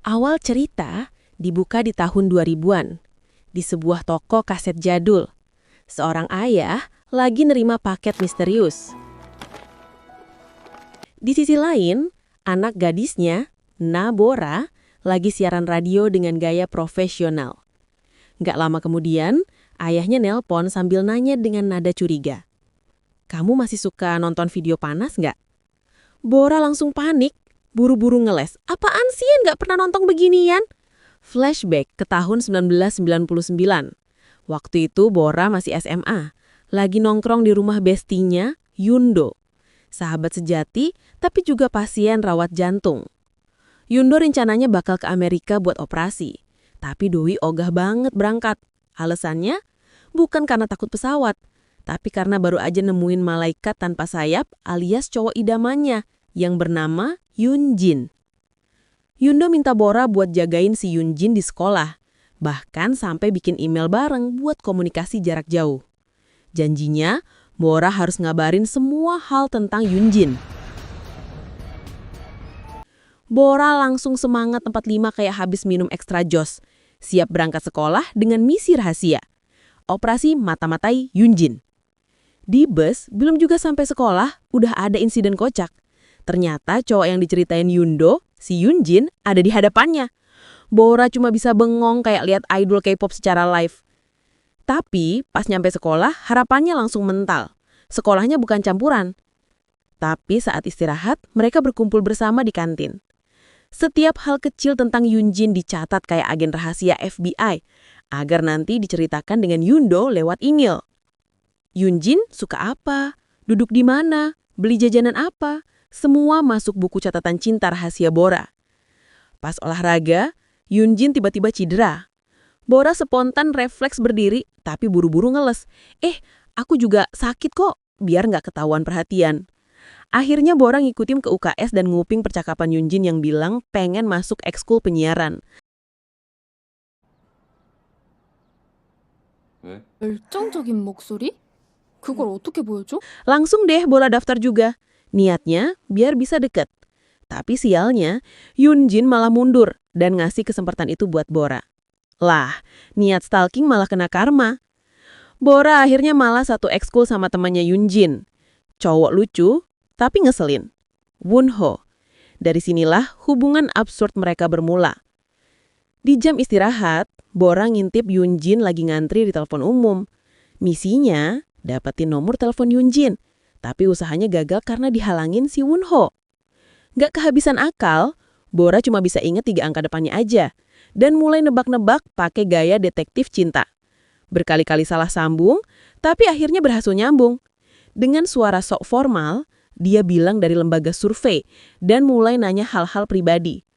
Awal cerita dibuka di tahun 2000-an, di sebuah toko kaset jadul. Seorang ayah lagi nerima paket misterius. Di sisi lain, anak gadisnya, Bora, lagi siaran radio dengan gaya profesional. Nggak lama kemudian, ayahnya nelpon sambil nanya dengan nada curiga. "Kamu masih suka nonton video panas nggak?" Bora langsung panik, buru-buru ngeles. "Apaan sih yang nggak pernah nonton beginian?" Flashback ke tahun 1999. Waktu itu Bora masih SMA, lagi nongkrong di rumah bestinya, Yundo. Sahabat sejati, tapi juga pasien rawat jantung. Yundo rencananya bakal ke Amerika buat operasi. Tapi Doi ogah banget berangkat. Alasannya? Bukan karena takut pesawat, tapi karena baru aja nemuin malaikat tanpa sayap alias cowok idamannya yang bernama Yunjin. Yundo minta Bora buat jagain si Yunjin di sekolah. Bahkan sampai bikin email bareng buat komunikasi jarak jauh. Janjinya, Bora harus ngabarin semua hal tentang Yunjin. Bora langsung semangat 45 kayak habis minum ekstra jos. Siap berangkat sekolah dengan misi rahasia. Operasi mata-matai Yunjin. Di bus, belum juga sampai sekolah, udah ada insiden kocak. Ternyata cowok yang diceritain Yundo, si Yunjin, ada di hadapannya. Bora cuma bisa bengong kayak lihat idol K-pop secara live. Tapi pas nyampe sekolah, harapannya langsung mental. Sekolahnya bukan campuran. Tapi saat istirahat, mereka berkumpul bersama di kantin. Setiap hal kecil tentang Yunjin dicatat kayak agen rahasia FBI, agar nanti diceritakan dengan Yundo lewat email. Yunjin suka apa? Duduk di mana? Beli jajanan apa? Semua masuk buku catatan cinta rahasia Bora. Pas olahraga, Yunjin tiba-tiba cedera. Bora spontan refleks berdiri, tapi buru-buru ngeles. Aku juga sakit kok, biar nggak ketahuan perhatian. Akhirnya Bora ngikutin ke UKS dan nguping percakapan Yunjin yang bilang pengen masuk ekskul penyiaran. 열정적인 목소리? 그걸 어떻게 보여줘? Langsung deh Bora daftar juga. Niatnya biar bisa deket. Tapi sialnya, Yunjin malah mundur dan ngasih kesempatan itu buat Bora. Lah, niat stalking malah kena karma. Bora akhirnya malah satu ekskul sama temannya Yunjin. Cowok lucu, tapi ngeselin. Wunho. Dari sinilah hubungan absurd mereka bermula. Di jam istirahat, Bora ngintip Yunjin lagi ngantri di telepon umum. Misinya, dapetin nomor telepon Yunjin. Tapi usahanya gagal karena dihalangin si Wunho. Gak kehabisan akal, Bora cuma bisa inget 3 angka depannya aja. Dan mulai nebak-nebak pakai gaya detektif cinta. Berkali-kali salah sambung, tapi akhirnya berhasil nyambung. Dengan suara sok formal, dia bilang dari lembaga survei dan mulai nanya hal-hal pribadi.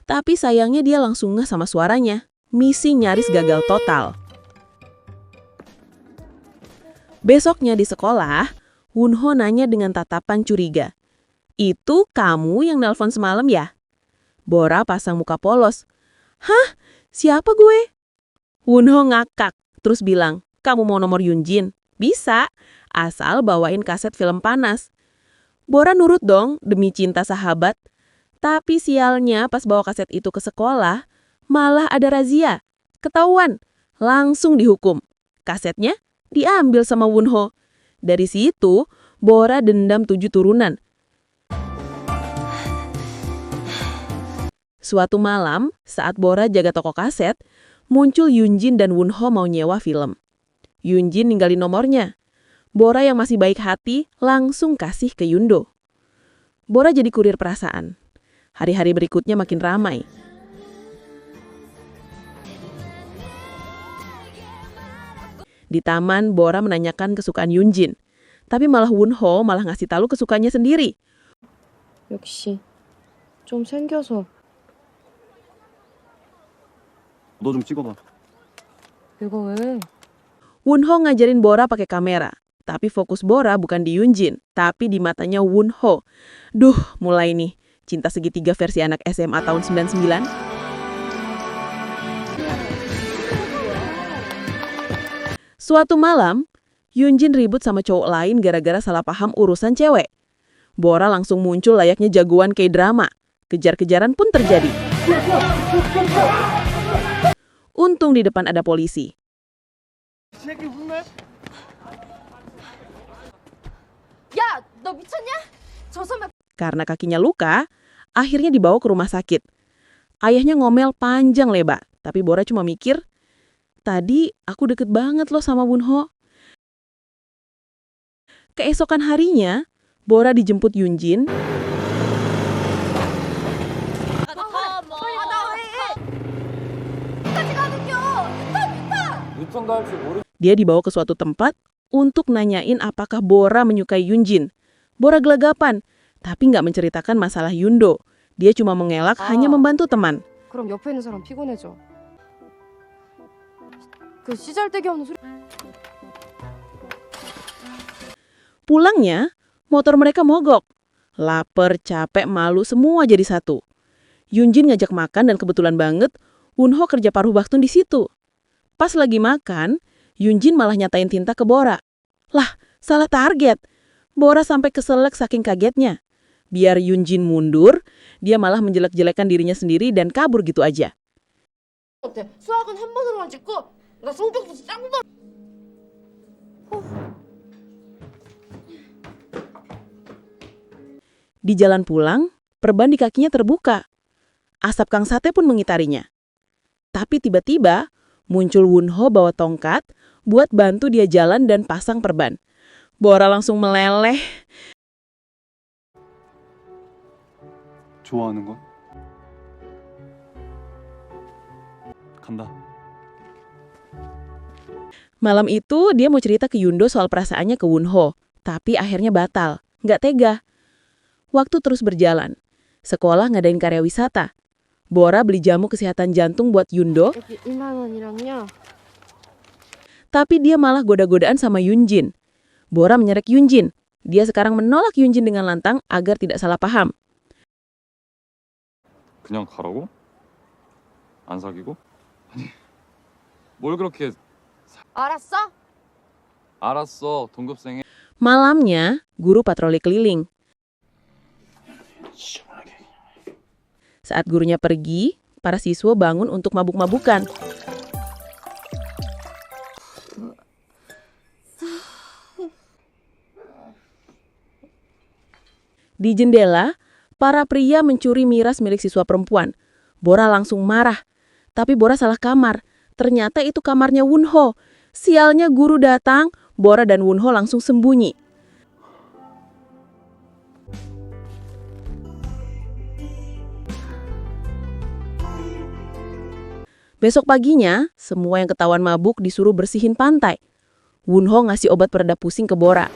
Tapi sayangnya dia langsung ngeh sama suaranya. Misi nyaris gagal total. Besoknya di sekolah, Wunho nanya dengan tatapan curiga. "Itu kamu yang nelpon semalam ya?" Bora pasang muka polos. "Hah? Siapa gue?" Wunho ngakak, terus bilang, "Kamu mau nomor Yunjin? Bisa, asal bawain kaset film panas." Bora nurut dong demi cinta sahabat. Tapi sialnya pas bawa kaset itu ke sekolah, malah ada razia. Ketahuan, langsung dihukum. Kasetnya diambil sama Wunho. Dari situ, Bora dendam 7 turunan. Suatu malam, saat Bora jaga toko kaset, muncul Yunjin dan Wunho mau nyewa film. Yunjin ninggalin nomornya. Bora yang masih baik hati langsung kasih ke Yundo. Bora jadi kurir perasaan. Hari-hari berikutnya makin ramai. Di taman, Bora menanyakan kesukaan Yunjin. Tapi malah Wunho malah ngasih tahu kesukaannya sendiri. 역시 좀 생겨서. 너 좀 찍어봐. 내가 왜? Wunho ngajarin Bora pakai kamera. Tapi fokus Bora bukan di Yunjin, tapi di matanya Wunho. Duh, mulai nih. Cinta segitiga versi anak SMA tahun 99. Suatu malam, Yunjin ribut sama cowok lain gara-gara salah paham urusan cewek. Bora langsung muncul layaknya jagoan K-drama. Kejar-kejaran pun terjadi. Untung di depan ada polisi. 야, 너 미쳤냐? 저 선배 Karena kakinya luka, akhirnya dibawa ke rumah sakit. Ayahnya ngomel panjang lebar, tapi Bora cuma mikir, tadi aku deket banget loh sama Wunho. Keesokan harinya, Bora dijemput Yunjin. Dia dibawa ke suatu tempat untuk nanyain apakah Bora menyukai Yunjin. Bora gelagapan, tapi nggak menceritakan masalah Yundo. Dia cuma mengelak hanya membantu teman. 그럼 옆에 있는 사람 피곤해져. 그 씨잘데기 없는 소리. Pulangnya, motor mereka mogok. Laper, capek, malu, semua jadi satu. Yunjin ngajak makan dan kebetulan banget Wunho kerja paruh baktun di situ. Pas lagi makan, Yunjin malah nyatain tinta ke Bora. Lah, salah target. Bora sampai keselak saking kagetnya. Biar Yunjin mundur, dia malah menjelek-jelekan dirinya sendiri dan kabur gitu aja. 어때? 수학은 한 번으로만 찍고 나 성적도 짱구. Di jalan pulang, perban di kakinya terbuka. Asap kang sate pun mengitarinya. Tapi tiba-tiba muncul Wunho bawa tongkat buat bantu dia jalan dan pasang perban. Bora langsung meleleh. 좋아하는 건? 간다. Malam itu dia mau cerita ke Yundo soal perasaannya ke Wunho, tapi akhirnya batal. Nggak tega. Waktu terus berjalan. Sekolah ngadain karya wisata. Bora beli jamu kesehatan jantung buat Yundo, 여기 2만 원이랑요. tapi dia malah goda-godaan sama Yunjin. Bora menyerek Yunjin. Dia sekarang menolak Yunjin dengan lantang agar tidak salah paham. 그냥 가라고? 안 사귀고? 아니, 뭘 그렇게 알았어? 알았어, 동급생에. Malamnya, guru patroli keliling. Saat gurunya pergi, para siswa bangun untuk mabuk-mabukan. Di jendela, para pria mencuri miras milik siswa perempuan. Bora langsung marah. Tapi Bora salah kamar. Ternyata itu kamarnya Wunho. Sialnya guru datang, Bora dan Wunho langsung sembunyi. Besok paginya, semua yang ketahuan mabuk disuruh bersihin pantai. Wunho ngasih obat pereda pusing ke Bora.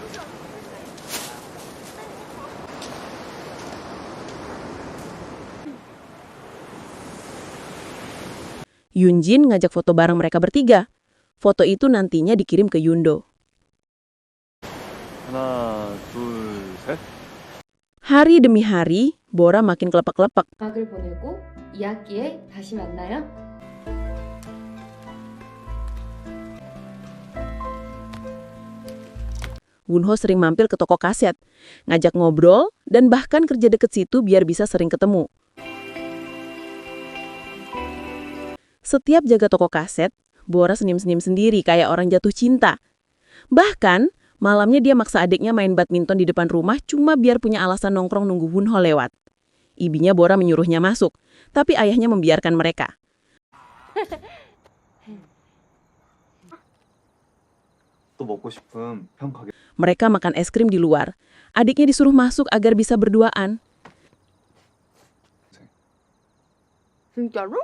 Yunjin ngajak foto bareng mereka bertiga. Foto itu nantinya dikirim ke Yundo. 하나, 둘, 셋. Hari demi hari, Bora makin kelepek-kelepek. 음악을 보내고 2학기에 다시 만나요. Wunho sering mampir ke toko kaset, ngajak ngobrol, dan bahkan kerja deket situ biar bisa sering ketemu. Setiap jaga toko kaset, Bora senyum-senyum sendiri kayak orang jatuh cinta. Bahkan, malamnya dia maksa adiknya main badminton di depan rumah cuma biar punya alasan nongkrong nunggu Wunho lewat. Ibunya Bora menyuruhnya masuk, tapi ayahnya membiarkan mereka. 또 먹고 싶은 형 가게. Mereka makan es krim di luar. Adiknya disuruh masuk agar bisa berduaan. 진짜로?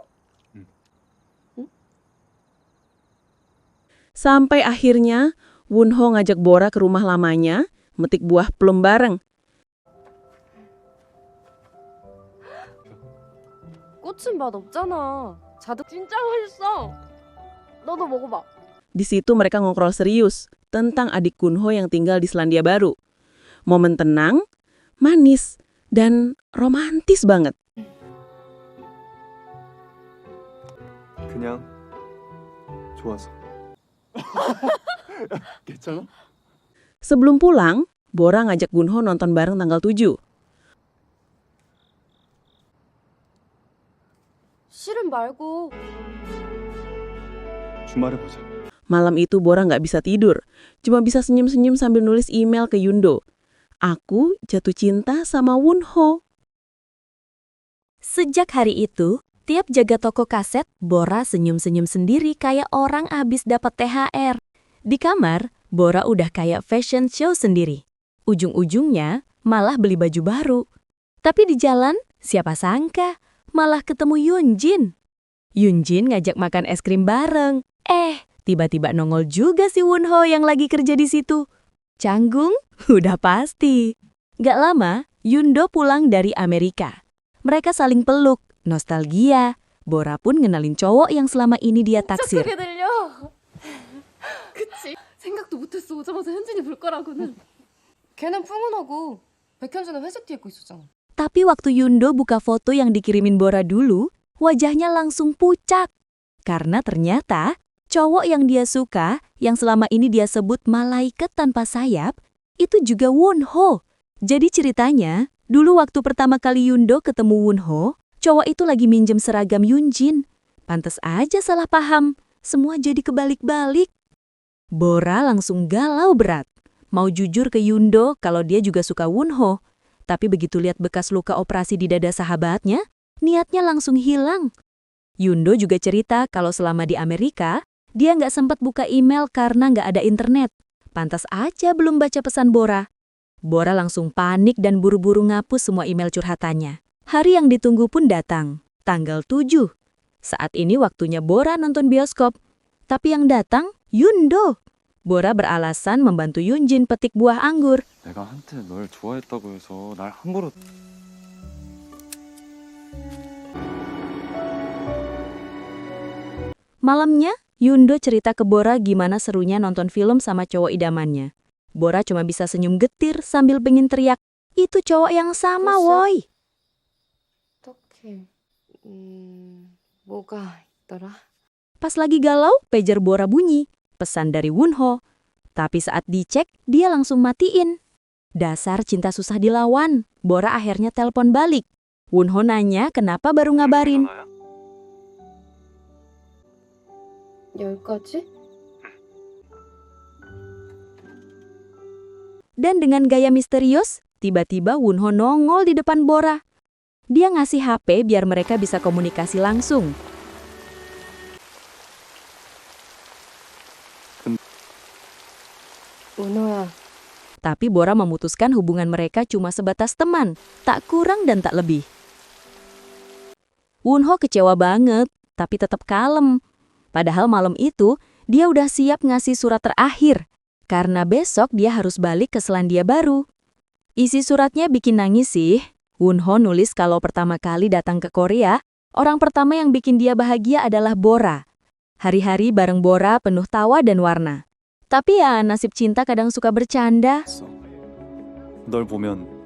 Sampai akhirnya, Wunho ngajak Bora ke rumah lamanya, metik buah plum bareng. 꽃은 맛 없잖아. 자두 진짜 맛있어. 너도 먹어봐. Di situ mereka ngobrol serius tentang adik Wunho yang tinggal di Selandia Baru. Momen tenang, manis, dan romantis banget. 그냥 좋아서. 괜찮아? Sebelum pulang, Bora ngajak Wunho nonton bareng tanggal 7. 오늘은 말고. 주말에 보자. Malam itu Bora nggak bisa tidur, cuma bisa senyum-senyum sambil nulis email ke Yundo. Aku jatuh cinta sama Wonho. Sejak hari itu, tiap jaga toko kaset, Bora senyum-senyum sendiri kayak orang abis dapat THR. Di kamar, Bora udah kayak fashion show sendiri. Ujung-ujungnya malah beli baju baru. Tapi di jalan, siapa sangka malah ketemu Yunjin. Yunjin ngajak makan es krim bareng. Tiba-tiba nongol juga si Wonho yang lagi kerja di situ. Canggung? Udah pasti. Gak lama, Yundo pulang dari Amerika. Mereka saling peluk, nostalgia. Bora pun ngenalin cowok yang selama ini dia taksir. 착하게 들려. 그치? 생각도 못했어. 오자마자 현진이 볼 거라고는. 걔는 풍운하고 백현진은 회색 티 입고 있었잖아. Tapi waktu Yundo buka foto yang dikirimin Bora dulu, wajahnya langsung pucat. Karena ternyata cowok yang dia suka, yang selama ini dia sebut malaikat tanpa sayap, itu juga Wonho. Jadi ceritanya, dulu waktu pertama kali Yundo ketemu Wonho, cowok itu lagi minjem seragam Yunjin. Pantes aja salah paham, semua jadi kebalik-balik. Bora langsung galau berat. Mau jujur ke Yundo kalau dia juga suka Wonho. Tapi begitu lihat bekas luka operasi di dada sahabatnya, niatnya langsung hilang. Yundo juga cerita kalau selama di Amerika, dia nggak sempat buka email karena nggak ada internet. Pantas aja belum baca pesan Bora. Bora langsung panik dan buru-buru ngapus semua email curhatannya. Hari yang ditunggu pun datang, tanggal 7. Saat ini waktunya Bora nonton bioskop. Tapi yang datang, Yundo. Bora beralasan membantu Yunjin petik buah anggur. 내가 한때 널 좋아했다고 해서 날 함부로. Malamnya, Yundo cerita ke Bora gimana serunya nonton film sama cowok idamannya. Bora cuma bisa senyum getir sambil pengen teriak, itu cowok yang sama, woi. 어떡해. 뭐가 있더라? Pas lagi galau, pager Bora bunyi. Pesan dari Wonho. Tapi saat dicek, dia langsung matiin. Dasar cinta susah dilawan. Bora akhirnya telepon balik. Wonho nanya kenapa baru ngabarin. 여기까지? Dan dengan gaya misterius, tiba-tiba Wonho nongol di depan Bora. Dia ngasih HP biar mereka bisa komunikasi langsung. 은호야. Tapi Bora memutuskan hubungan mereka cuma sebatas teman, tak kurang dan tak lebih. Wonho kecewa banget, tapi tetap kalem. Padahal malam itu, dia udah siap ngasih surat terakhir. Karena besok dia harus balik ke Selandia Baru. Isi suratnya bikin nangis sih. Wonho nulis kalau pertama kali datang ke Korea, orang pertama yang bikin dia bahagia adalah Bora. Hari-hari bareng Bora penuh tawa dan warna. Tapi ya, nasib cinta kadang suka bercanda. 널 보면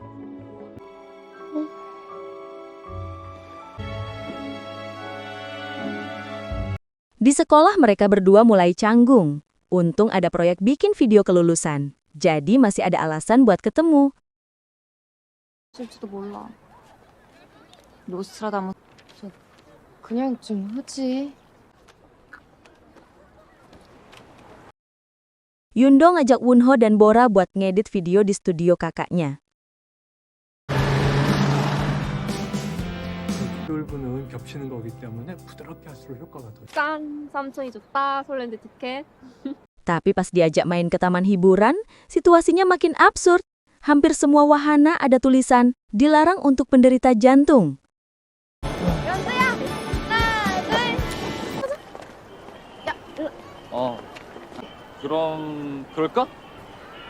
Di sekolah mereka berdua mulai canggung. Untung ada proyek bikin video kelulusan. Jadi masih ada alasan buat ketemu. 쓸지도 몰라. 노스트라다무스. 그냥 좀 하지. Yundo ngajak Wonho dan Bora buat ngedit video di studio kakaknya. 부분은 겹치는 거기 때문에 부드럽게 할수록 효과가 더. 짠! 삼촌이 줬다. 설렌드 티켓. Tapi pas diajak main ke taman hiburan, situasinya makin absurd. Hampir semua wahana ada tulisan, dilarang untuk penderita jantung. 연수야! 하나, 둘! 야, 그럼 그럴까?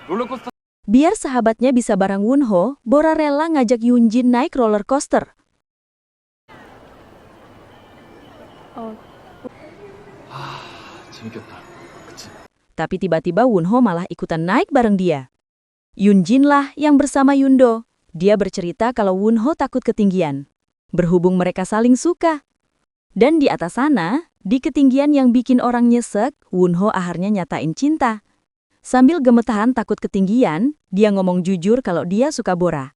롤러코스터. Biar sahabatnya bisa bareng Wonho, Bora rela ngajak Yunjin naik roller coaster. 재밌겠다. 그치? Tapi tiba-tiba Wonho malah ikutan naik bareng dia. Yunjin lah yang bersama Yundo. Dia bercerita kalau Wonho takut ketinggian. Berhubung mereka saling suka. Dan di atas sana, di ketinggian yang bikin orang nyesek, Wonho akhirnya nyatain cinta. Sambil gemetaran takut ketinggian, dia ngomong jujur kalau dia suka Bora.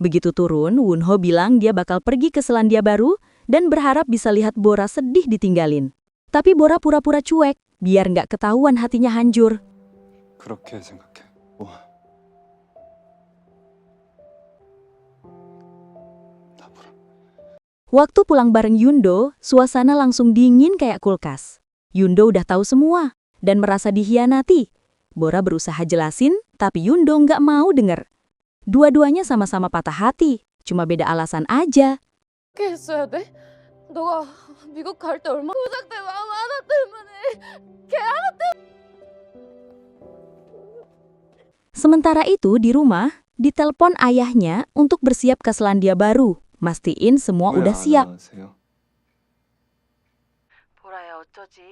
Begitu turun, Wonho bilang dia bakal pergi ke Selandia Baru dan berharap bisa lihat Bora sedih ditinggalin. Tapi Bora pura-pura cuek, biar nggak ketahuan hatinya hancur. 그렇게 생각해. 나쁘라. Waktu pulang bareng Yundo, suasana langsung dingin kayak kulkas. Yundo udah tahu semua dan merasa dihianati. Bora berusaha jelasin, tapi Yundo nggak mau denger. Dua-duanya sama-sama patah hati, cuma beda alasan aja. 어떻게 했어야 돼? 너가 미국 갈 때 얼마나 고작 때 마음 하나 때문에 걔 하나 Sementara itu di rumah, ditelepon ayahnya untuk bersiap ke Selandia Baru. Mastiin semua udah siap. 안녕하세요. 보라야 어쩌지?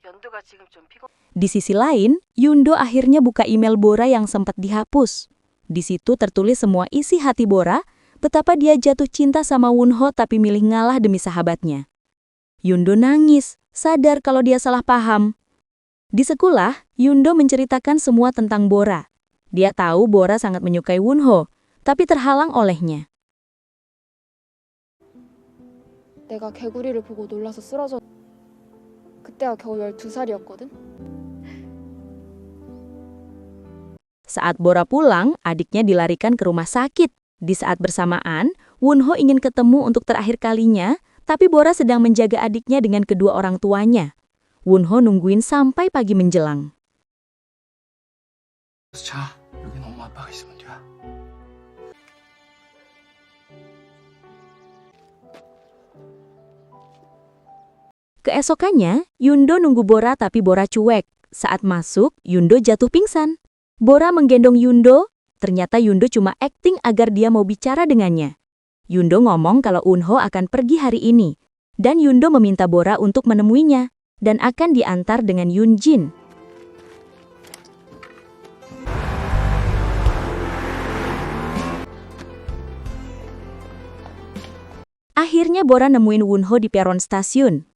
연두가 지금 좀 피곤. Di sisi lain, Yundo akhirnya buka email Bora yang sempat dihapus. Di situ tertulis semua isi hati Bora, betapa dia jatuh cinta sama Wonho tapi milih ngalah demi sahabatnya. Yundo nangis, sadar kalau dia salah paham. Di sekolah, Yundo menceritakan semua tentang Bora. Dia tahu Bora sangat menyukai Wonho, tapi terhalang olehnya. 내가 개구리를 보고 놀라서 쓰러져. 그때가 겨우 12살이었거든. Saat Bora pulang, adiknya dilarikan ke rumah sakit. Di saat bersamaan, Wonho ingin ketemu untuk terakhir kalinya, tapi Bora sedang menjaga adiknya dengan kedua orang tuanya. Wonho nungguin sampai pagi menjelang. 자, 여긴 엄마 아빠가 있으면 돼. Keesokannya, Yundo nunggu Bora tapi Bora cuek. Saat masuk, Yundo jatuh pingsan. Bora menggendong Yundo, ternyata Yundo cuma akting agar dia mau bicara dengannya. Yundo ngomong kalau Wonho akan pergi hari ini, dan Yundo meminta Bora untuk menemuinya, dan akan diantar dengan Yunjin. Akhirnya Bora nemuin Wonho di peron stasiun.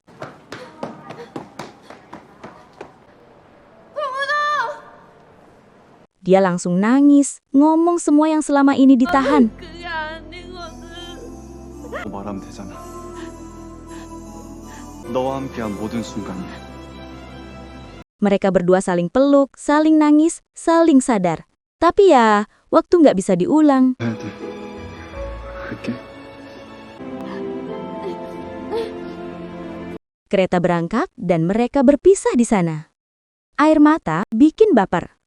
Dia langsung nangis, ngomong semua yang selama ini ditahan. 그게 아니거든. 말하면 되잖아. 너와 함께한 모든 순간이. Mereka berdua saling peluk, saling nangis, saling sadar. Tapi ya, waktu nggak bisa diulang. 해야 돼. 할게. Kereta berangkat dan mereka berpisah di sana. Air mata bikin baper.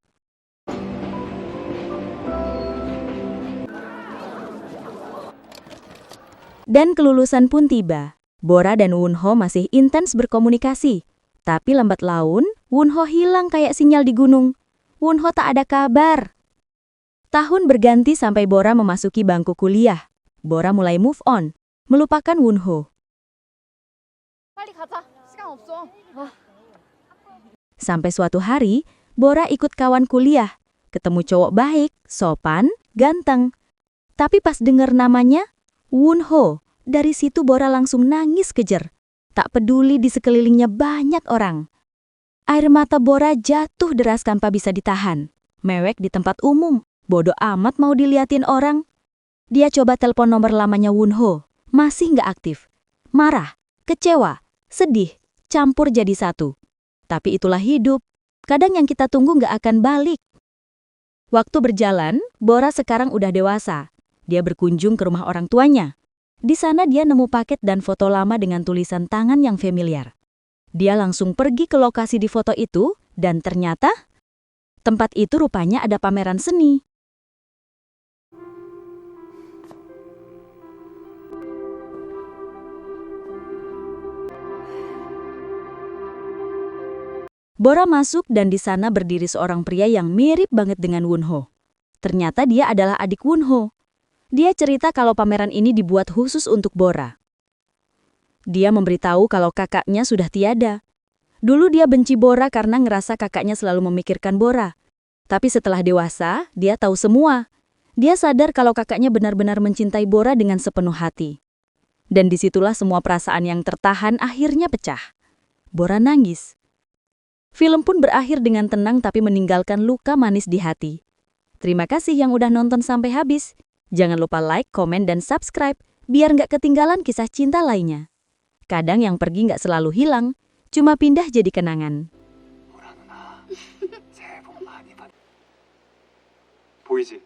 Dan kelulusan pun tiba. Bora dan Wonho masih intens berkomunikasi. Tapi lambat laun, Wonho hilang kayak sinyal di gunung. Wonho tak ada kabar. Tahun berganti sampai Bora memasuki bangku kuliah. Bora mulai move on, melupakan Wonho. 빨리 가자. 시간 없어. Sampai suatu hari, Bora ikut kawan kuliah. Ketemu cowok baik, sopan, ganteng. Tapi pas denger namanya, Wonho, dari situ Bora langsung nangis kejer. Tak peduli di sekelilingnya banyak orang. Air mata Bora jatuh deras tanpa bisa ditahan. Mewek di tempat umum, bodoh amat mau diliatin orang. Dia coba telepon nomor lamanya Wonho, masih nggak aktif. Marah, kecewa, sedih, campur jadi satu. Tapi itulah hidup. Kadang yang kita tunggu nggak akan balik. Waktu berjalan, Bora sekarang udah dewasa. Dia berkunjung ke rumah orang tuanya. Di sana dia nemu paket dan foto lama dengan tulisan tangan yang familiar. Dia langsung pergi ke lokasi di foto itu, dan ternyata tempat itu rupanya ada pameran seni. Bora masuk dan di sana berdiri seorang pria yang mirip banget dengan Wonho. Ternyata dia adalah adik Wonho. Dia cerita kalau pameran ini dibuat khusus untuk Bora. Dia memberitahu kalau kakaknya sudah tiada. Dulu dia benci Bora karena ngerasa kakaknya selalu memikirkan Bora. Tapi setelah dewasa, dia tahu semua. Dia sadar kalau kakaknya benar-benar mencintai Bora dengan sepenuh hati. Dan disitulah semua perasaan yang tertahan akhirnya pecah. Bora nangis. Film pun berakhir dengan tenang tapi meninggalkan luka manis di hati. Terima kasih yang udah nonton sampai habis. Jangan lupa like, komen, dan subscribe biar nggak ketinggalan kisah cinta lainnya. Kadang yang pergi nggak selalu hilang, cuma pindah jadi kenangan. 보이지?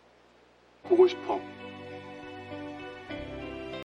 보고 싶어.